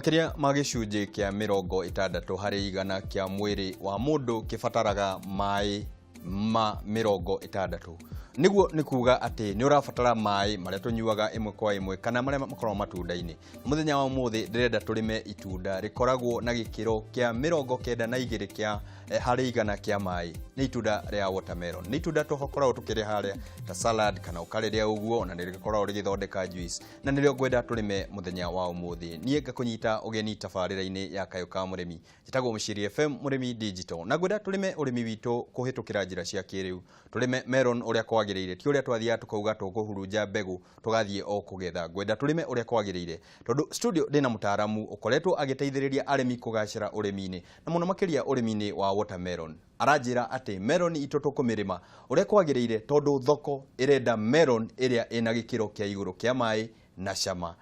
Makiria ma gicunji kia 60 harĩ igana kia mwĩrĩ wa mũndũ kĩbataraga maĩ ma 60. Niguo nĩ kuga ati nĩ ũrabatara maĩ marĩa tũnyuaga ĩmwe kwa ĩmwe kana marĩa makoragwo matunda-inĩ. Mũthenya wa ũmũthĩ ndĩrenda tũrĩme itunda rĩkoragwo na gĩkĩro kĩa 92 kia harĩ igana kia maĩ. Nĩ itunda rĩa watermelon. Nĩ itunda tũkoragwo tũkĩrĩa harĩa ta salad kana ũkarĩrĩa ũguo, na nĩ rĩkoragwo rĩgĩthondeka juice. Na nĩrĩo ngwenda tũrĩme mũthenya wa ũmũthĩ. Niĩ ngakũnyita ũgeni tabarĩra-inĩ ya Kayu ka Murimi. Njĩtagwo Mũciri FM Murimi Digital. Na ngwenda tũrĩme ũrĩmi witũ kũhĩtũkĩra njĩra cia kĩrĩu. Tũrĩme melon ũrĩa kwagĩrĩire, ti ũrĩa twathiaga tukauga tũkũhurunja mbegũ tũgathiĩ o kũgetha. Ngwenda tũrĩme ũrĩa kwagĩrĩire. Tondũ studio ndĩna mũtaaramu ũkoretwo agĩteithĩrĩria arĩmi kũgacĩra ũrĩmi-inĩ na mũno makĩria ũrĩmi-inĩ wa watermelon. Aranjĩra atĩ melon itũ tũkũmĩrĩma ũrĩa kwagĩrĩire tondũ thoko ĩrenda melon ĩrĩa ĩna gĩkĩro kĩa igũrũ kĩa maĩ na cama.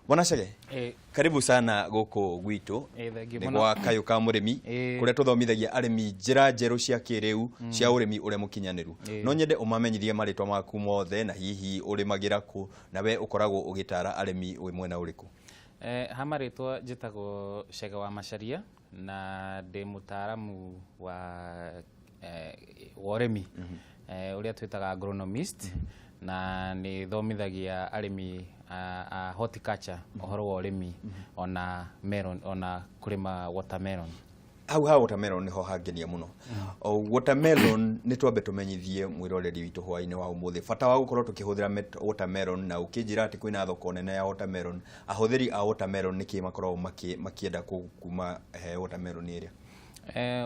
Bwana Chege, karibu sana gũkũ gwitũ nĩ gwa Kayu ka Murimi kũrĩa tũthomithagia arĩmi njĩra njerũ cia kĩrĩu cia ũrĩmi ũrĩa mũkinyanĩru. No nyende ũmamenyithie marĩtwa maku mothe na hihi ũrĩmagĩra kũ na we ũkoragwo ũgĩtara arĩmi wĩ mwena ũrĩkũ? Ha marĩtwa njĩtagwo Chege wa Macharia na ndĩ mũtaaramu wa ũrĩmi ũrĩa twĩtaga agronomist na nĩ thomithagia arĩmi a horticulture ũhoro wa ũrĩmi ona melon ona kũrĩma watermelon. Hau watermelon niho hangenia mũno. Watermelon nĩ twambe tũmenyithie mwĩroreri witũ hwaĩ-inĩ wa ũmũthĩ bata wa gũkorwo tũkĩhũthĩra watermelon, na ũkĩnjĩra atĩ kwĩna thoko nene ya watermelon. Ahũthĩri a watermelon nĩkĩ makoragwo makĩenda kuma watermelon ĩrĩa?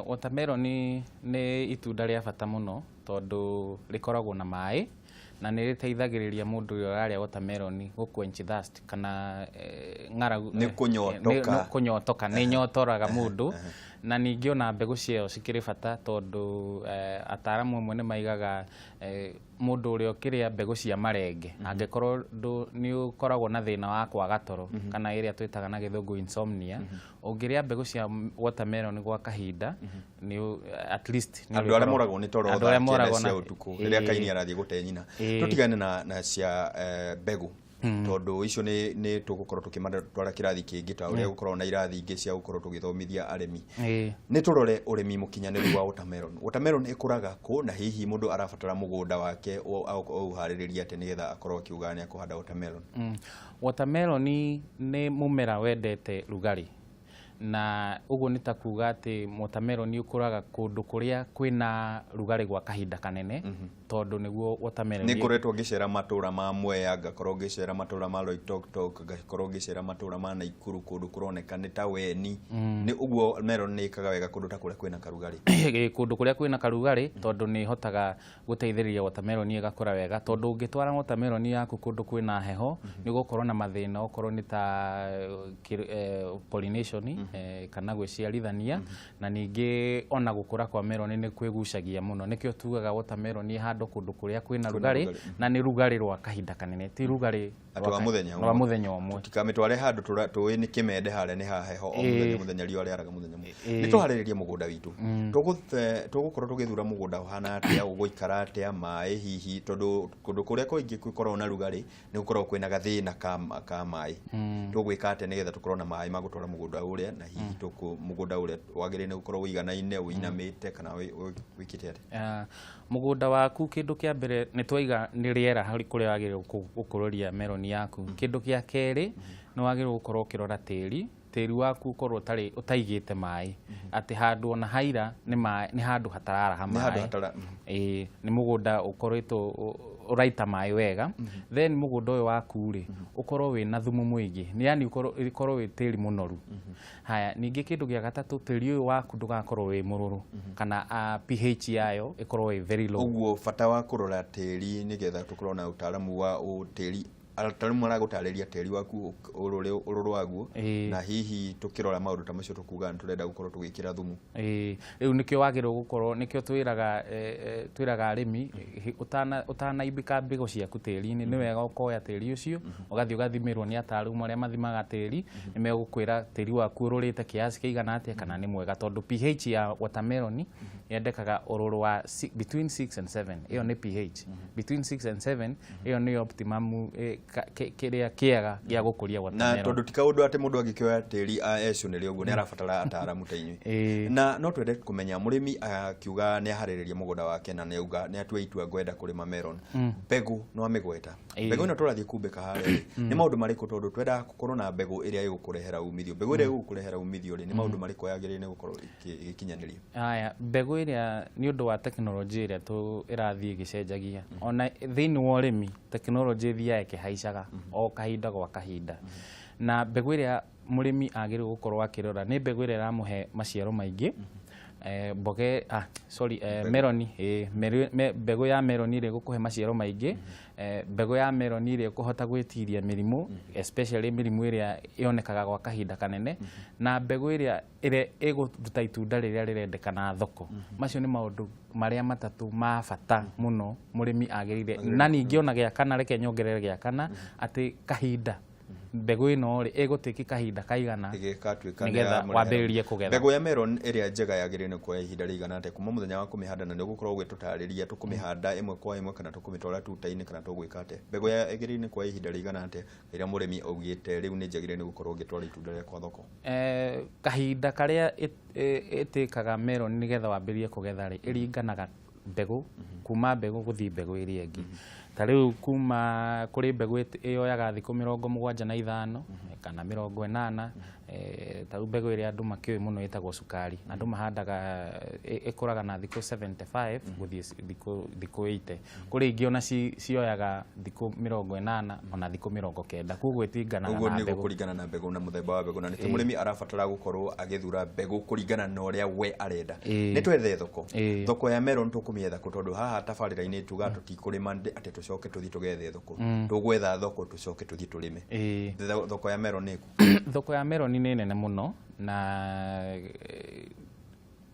Watermelon nĩ itunda rĩa bata mũno tondũ rĩkoragwo na maĩ na nĩ rĩteithagĩrĩria mũndũ ũrĩa ũrarĩa watermelon quench thirst kana ng'aragu nĩ kũnyotoka nĩ nyotoraga mũndũ. Na ningĩ ona mbegũ ciao cikĩrĩ bata tondũ ataaramu amwe nĩ maigaga mũndũ ũrĩa ũkĩrĩa mbegũ cia marenge angĩkorwo nĩ ũkoragwo na thĩna wa kwaga toro kana ĩrĩa twĩtaga na gĩthũngũ insomnia, ũngĩrĩa mbegũ cia watermelon gwa kahinda nĩ at least andũ arĩa moragwo nĩ toro cia ũtukũ rĩrĩa Kaini arathiĩ gũte nyina. Tũtigane na cia mbegũ tondũ icio nĩ tũgũkorwo tũkĩmatwara kĩrathi kĩngĩ ta ũrĩa gũkorwo na irathi ingĩ cia gũkorwo tũgĩthomithia arĩmi. Nĩ tũrore ũrĩmi mũkinyanĩru wa watermelon. Watermelon ĩkũraga kũ na hihi mũndũ arabatara mũgũnda wake ũharĩrĩria atĩ nĩgetha akorwo akiuga nĩ akũhanda watermelon? Watermelon nĩ mũmera wendete rugarĩ na ũguo nĩ ta kuga atĩ watermelon ũkũraga kũndũ kũrĩa kwĩna rugarĩ gwa kahinda kanene tondũ nĩguo watermelon nĩ ngoretwo ngĩcera matũra ma Mwea, ngakorwo ngĩcera matũra ma Loitoktok, ngakorwo ngĩcera matũra ma Naikuru kũndũ kũroneka nĩ ta weni. Nĩ ũguo melon nĩ ĩkaga wega kũndũ ta kũrĩa kwĩna karugarĩ? Kũndũ kũrĩa kwĩna karugarĩ tondũ nĩ hotaga gũteithĩrĩria watermelon ĩgakũra wega tondũ ũngĩtwara watermelon yaku kũndũ kwĩna heho nĩ gũkorwo na mathĩna okorwo nĩ ta pollination kana gwĩciarithania na ningĩ ona gũkũra kwa melon nĩ kwĩgucagia mũno. Nĩkĩo tugaga watermelon ĩhandwo kũndũ kũrĩa kwĩna rugarĩ na nĩ rugarĩ rwa kahinda kanene, ti rugarĩ rwa mũthenya ũmwe. Tũtikamĩtware handũ tũĩ nĩ kĩmende harĩa nĩ haheho o mũthenya riũa rĩaraga mũthenya mũgima. Nĩ tũharĩrĩrie mũgũnda witũ. Tũgũkorwo tũgĩthura mũgũnda ũhana atĩa, ũgũikara atĩa, maĩ hihi tondũ kũndũ kũrĩa kũingĩ gũkorwo na rugarĩ nĩ gũkorwo kwĩna gathĩna ka maĩ. Tũgwĩka atĩa nĩgetha tũkorwo na maĩ ma gũtwara mũgũnda ũrĩa na hihi mũgũnda ũrĩa wagĩrĩire nĩ gũkorwo ũiganaine, ũinamĩte kana wĩkĩte atĩa? Mũgũnda waku kĩndũ kĩa mbere nĩ twaiga nĩ rĩera harĩ kũrĩa wagĩrĩirwo gũkũrĩria melon yaku. Kĩndũ gĩa kerĩ nĩ wagĩrĩirwo gũkorwo ũkĩrora tĩri waku ũkorwo ũtaigĩte maĩ atĩ handũ ona haira nĩ handũ hatararaha maĩ. Nĩ mũgũnda ũkoretwo ũraita maĩ wega. Then mũgũnda ũyũ waku rĩ ũkorwo wĩna thumu mũingĩ, yani ũkorwo wĩ tĩri mũnoru. Haya, ningĩ kĩndũ gĩa gatatũ, tĩri ũyũ waku ndũgakorwo wĩ mũrũrũ kana pH yayo ĩkorwo wĩ very low. Ũguo bata wa kũrora tĩri nĩgetha tũkorwo na ũtaaramu wa tĩri, ataaramu maragũtarĩria tĩri waku ũrũrũ waguo na hihi tũkĩrora maũndũ ta macio tũkuga nĩ tũrenda gũkorwo tũgĩkĩra thumu. Rĩu nĩkĩo wagĩrĩirwo gũkorwo, nĩkĩo twĩraga arĩmi ũtanaimbĩka mbegũ ciaku tĩri-inĩ nĩ wega ũkoya tĩri ũcio ũgathiĩ ũgathimĩrwo nĩ ataaramu arĩa mathimaga tĩri, nĩ megũkwĩra tĩri waku ũrũrĩte kiasi kĩigana atĩa kana nĩ mwega, tondũ pH ya watermelon yendekaga ũrũrũ wa between 6 and 7 iyo nĩ pH between 6 and 7 iyo nĩ optimum kĩrĩa kĩega gĩa gũkũria watermelon na tondũ ti kaũndũ atĩ mũndũ angĩkĩoya tĩri aecionerie ũguo nĩ arabatara ataaramu ta inyuĩ na no twende kũmenya mũrĩmi akiuga nĩ aharĩrĩria mũgũnda wake na nĩ atua itua ngwenda kũrĩma melon mbegũ no amĩgweta mbegũ ĩno tũrathiĩ kumbĩka harĩa nĩ maũndũ marĩkũ tondũ twenda gũkorwo na mbegũ ĩrĩa ĩgũkũrehera umithio mbegũ ĩrĩa ĩgũkũrehera umithio nĩ maũndũ marĩkũ yagĩrĩire nĩ gũkorwo ĩgĩkinyanĩrio haya mbegũ ĩrĩa nĩ ũndũ wa tekinoronjĩ ĩrĩa ĩrathiĩ ĩgĩcenjagia ona thĩinĩ wa ũrĩmi tekinoronjĩ ĩthiaga ĩkĩhaicaga o kahinda gwa kahinda na mbegũ ĩrĩa mũrĩmi agĩrĩirwo gũkorwo akĩrora nĩ mbegũ ĩrĩa ĩramũhe maciaro maingĩ meloni mbegũ ya meloni ĩrĩa ĩgũkũhe maciaro maingĩ mbegũ ya meloni ĩrĩa ĩkũhota gwĩtiria mĩrimũ especially mĩrimũ ĩrĩa yonekaga gwa kahinda kanene na mbegũ ĩrĩa ĩgũruta itunda rĩrĩa rĩrendekana thoko macio nĩ maũndũ marĩa matatũ ma bata mũno mũrĩmi agĩrĩire na ningĩ ona gĩa kana reke nyongerere gĩa kana atĩ kahinda mbegũ ĩno rĩ ĩgũtĩki kahinda kaigana nĩgetha wambĩrĩrie kũgetha mbegũ ya melon ĩrĩa njega yagĩrĩire nĩ kuoya ihinda rĩigana atĩa kuma mũthenya wa kũmĩhanda na nĩ ũgũkorwo ũgĩtũtarĩria tũkũmĩhanda ĩmwe kwa ĩmwe kana tũkũmĩtwara tuta-inĩ kana tũgwĩka atĩa mbegũ ya yagĩrĩire nĩ kuoya ihinda rĩigana atĩa rĩrĩa mũrĩmi augĩte rĩu nĩ njagĩrĩire nĩ gũkorwo ũgĩtwara itunda rĩakwa thoko kahinda karĩa ĩtĩkaga melon nĩgetha wambĩrĩrie kũgetha rĩ ĩringanaga mbegũ kuma mbegũ gũthiĩ mbegũ ĩrĩa ĩngĩ ta rĩu kuma kũrĩ mbegũ ĩyoyaga thikũ 75 kana 80 ta rĩu mbegũ ĩrĩa andũ makĩũĩ mũno ĩtagwo cukari andũ mahandaga ĩkũraga na thikũ 75 gũthiĩ thikũ 80 kũrĩ ingĩ ona cioyaga thikũ 80 ona thikũ 90 koguo ĩtinganaga na mbegũ ũguo nĩ kũringana na mbegũ na mũthemba wa mbegũ na nĩkĩo mũrĩmi arabatara gũkorwo agĩthura mbegũ kũringana na ũrĩa we arenda nĩ twethe thoko ya melon tũkũmĩetha kũ tondũ haha tabarĩra-inĩ tuga tũtikũrĩma atĩ tũcoke tũthiĩ tũgethe thoko tũgwetha thoko tũcoke tũthiĩ tũrĩme thoko ya melon nĩ thoko ya melon nĩ nene mũno na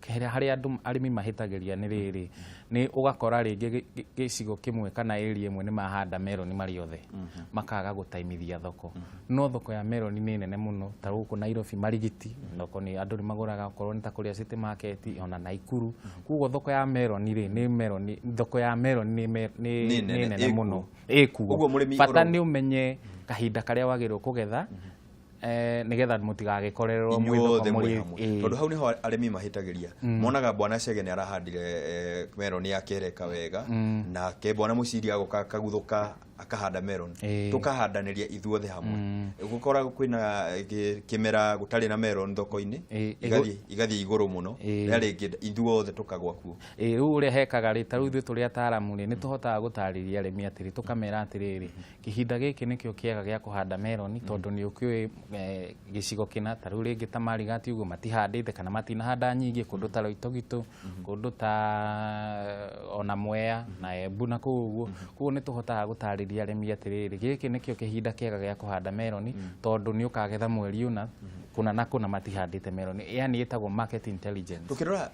harĩa andũ arĩmi mahĩtagĩria nĩ rĩrĩ nĩ ũgakora rĩngĩ gĩcigo kĩmwe kana area ĩmwe nĩ mahanda melon marĩ othe makaga gũtaimithia thoko no thoko ya melon nĩ nene mũno ta gũkũ Nairobi Marigiti thoko nĩ andũ nĩ magũraga okorwo nĩ ta kũrĩa City Market ona Naikuru koguo thoko ya melon rĩ nĩ melon thoko ya melon nĩ nene mũno ĩkuo bata nĩ ũmenye kahinda karĩa wagĩrĩirwo kũgetha nĩgetha mũtigagĩkorerwo tondũ hau nĩho arĩmi mahĩtagĩria monaga bwana Chege nĩ arahandire melon yakereka wega nake bwana Mũciri agoka akaguthũka akahanda melon tukahandanĩria ithuothe hamwe gũkoragwo kwĩna kĩmera gũtarĩ na melon thoko-inĩ igathiĩ igũrũ mũno na rĩngĩ ithuothe tukagwa kuo rĩu ũrĩa hekaga rĩ ta rĩu ithuĩ tũrĩ ataaramu nĩ tũhotaga gũtarĩria arĩmi atĩrĩ tũkamera atĩrĩrĩ kĩhinda gĩkĩ nĩkĩo kĩega gĩa kũhanda melon tondũ nĩ ũkĩũĩ gĩcigo kĩna ta rĩu rĩngĩ ta Marigati ũguo matihandĩte kana matinahanda nyingĩ kũndũ ta Loitogito kũndũ ta ona Mwea na Embu na koguo nĩ tũhotaga gũtarĩria arĩmi atĩrĩrĩ gĩkĩ nĩkĩo kĩhinda kĩega gĩa kũhanda melon tondũ nĩ ũkagetha mweri ũna kuna na kuna matihandĩte melon yani ĩtagwo market intelligence tukirora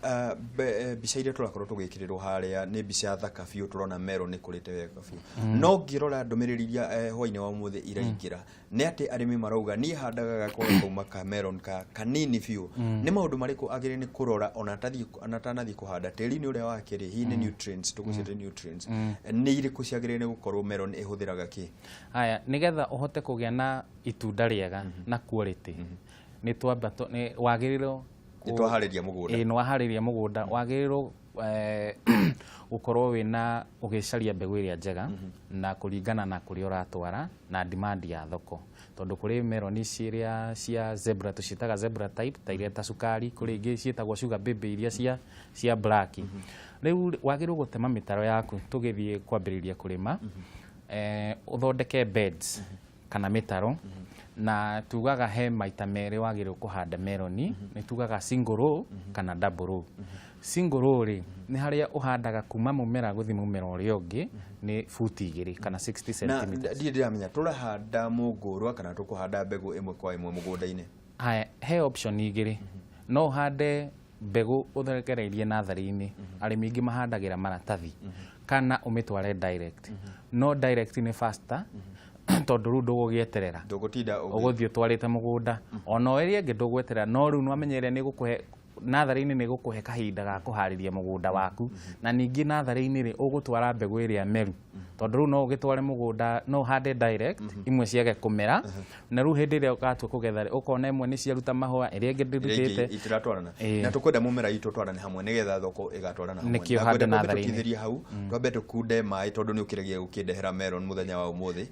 mbica iria tũrakorwo tũgĩkĩrĩrwo harĩa nĩ mbica thaka biũ tũrona melon nĩkũrĩte wega biũ no ngĩrora ndũmĩrĩri iria hwainĩ wa ũmũthĩ iraingĩra nĩ atĩ arĩmi marauga niĩ handaga gakorwo kauma ka melon kanini biũ nĩ maũndũ marĩkũ agĩrĩire nĩ kũrora ona atanathiĩ kũhanda tĩri-inĩ ũrĩa wake rĩ hihi nĩ nutrients tũgũciĩte nutrients nĩ irĩkũ ciagĩrĩire nĩ gũkorwo melon ĩhũthĩraga kĩ haya nĩgetha ũhote kũgĩa na itunda rĩega na quality nĩ twamba wagĩrĩirwo nĩ waharĩria mũgũnda wagĩrĩirwo gũkorwo wĩna ũgĩcaria mbegũ ĩrĩa njega na kũringana na kũrĩa ũratwara na demand ya thoko tondũ kũrĩ melon ciria cia zebra tũciĩtaga zebra type ta iria ta cukari kũrĩ ingĩ ciĩtagwo sugar baby iria cia black rĩu wagĩrĩirwo gũtema mĩtaro yaku tũgĩthiĩ kwambĩrĩria kũrĩma ũthondeke beds kana mĩtaro na tugaga he maita merĩ wagĩrĩirwo kũhanda melon nĩ tugaga single row kana double row single row rĩ nĩ harĩa ũhandaga kuma mũmera gũthiĩ mũmera ũrĩa ũngĩ nĩ futi 2 kana 60 cm na ndiramenya tũrahanda mũngũrwa kana tũkũhanda mbegũ ĩmwe kwa ĩmwe mũgũnda-inĩ haya he option igĩrĩ no ũhande mbegũ ũtherekereirie natharĩ-inĩ arĩmi ingĩ mahandagĩra maratathi kana ũmĩtware direct no direct nĩ faster tondũ rĩu ndũgũgĩeterera ũgũthiĩ ũtwarĩte mũgũnda ona ĩrĩa ĩngĩ ndũgweterera no rĩu nĩwamenyerera nĩ gũkũhe natharĩ-inĩ nĩ gũkũhe kahinda ga kũharĩria mũgũnda waku, na ningĩ natharĩ-inĩ rĩ ũgũtwara mbegũ ĩrĩa meru, tondũ rĩu no ũgĩtware mũgũnda no hande direct, imwe ciage kũmera, na rĩu hĩndĩ ĩrĩa ũgatua kũgetha rĩ ũkona imwe nĩ ciaruta mahũa, ĩrĩa ĩngĩ ndĩrutĩte itiratwarana, na tũkwenda mũmera itũ twarane hamwe nĩgetha thoko ĩgatwarana hamwe. Nĩkĩo hande natharĩ-inĩ tũkithĩrie hau twambe tũkunde maĩ tondũ nĩ ũkĩregia gũkĩndehera melon mũthenya wa ũmũthĩ.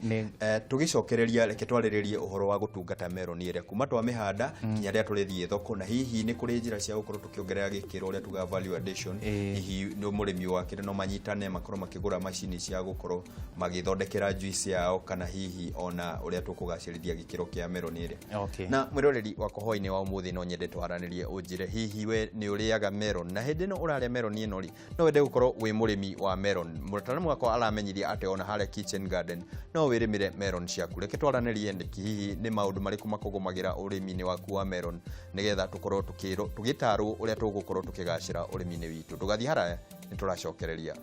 Tũgĩcokereria reke twarĩrĩrie ũhoro wa gũtungata melon ĩrĩa kuma twamĩhanda nginya rĩrĩa tũrĩthiĩ thoko, na hihi nĩ kũrĩ njĩra cia gũkorwo tũkĩongerera gĩkĩro ũrĩa tuga value addition, hihi nĩ mũrĩmi wakĩrĩ no manyitane makorwo makĩgũra macini cia gũkorwo magĩthondekera juice yao, kana hihi ona ũrĩa tũkũgacĩrithia gĩkĩro kĩa melon ĩrĩa. Na mwĩroreri wakwa hwaĩ-inĩ wa ũmũthĩ no nyende twaranĩrie ũnjĩre hihi we nĩ ũrĩaga melon, na hĩndĩ ĩno ũrarĩa melon ĩno rĩ no wende gũkorwo wĩ mũrĩmi wa melon. Mũtaaramu wakwa aramenyithia atĩ ona harĩa kitchen garden no wĩrĩmĩre melon ciaku. Reke twaranĩrie ndĩki hihi nĩ maũndũ marĩkũ makũgũmagĩra ũrĩmi-inĩ waku wa melon, nĩgetha tũkorwo tũgĩtarwo ũrĩa tũgũkorwo tũkĩgacĩra ũrĩmi-inĩ witũ. Tũgathiĩ haraya nĩ tũracokereria.